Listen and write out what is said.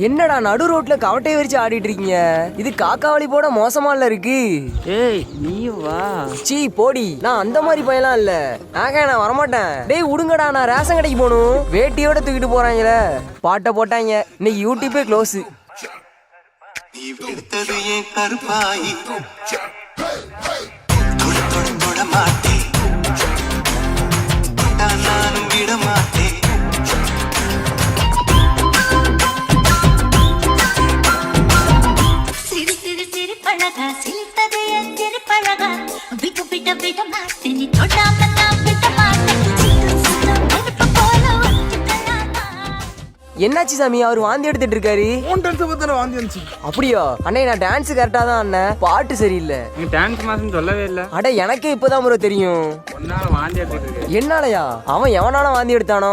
என்னடா நடு ரோட்ல கவட்டையை விரிச்சு ஆடிட்டு இருக்கீங்க? இது காக்காவளி போட மோசமால இருக்கு. ஏய் நீ வா. சீ போடி, நான் அந்த மாதிரி பையலாம் இல்ல. நான் வரமாட்டேன். டேய் விடுங்கடா, நான் ரேஷன் கடைக்கு போகணும். வேட்டியோட தூக்கிட்டு போறாங்களே, பாட்டை போட்டாங்க. இன்னைக்கு யூடியூபே க்ளோஸ். என்னாச்சு சாமி, அவர் வாந்தி எடுத்துட்டு இருக்காரு? அப்படியா அண்ணே? நான் டான்ஸ் கரெக்டா தான் அண்ணன், பாட்டு சரியில்லை. நீ டான்ஸ் மாஸ்டர் சொல்லவே இல்ல. அட எனக்கே இப்பதான் ப்ரோ தெரியும். ஒன்னால வாந்தி எடுத்துட்டு இருக்க. என்னாலயா? அவன் எவனால வாந்தி எடுத்தானோ?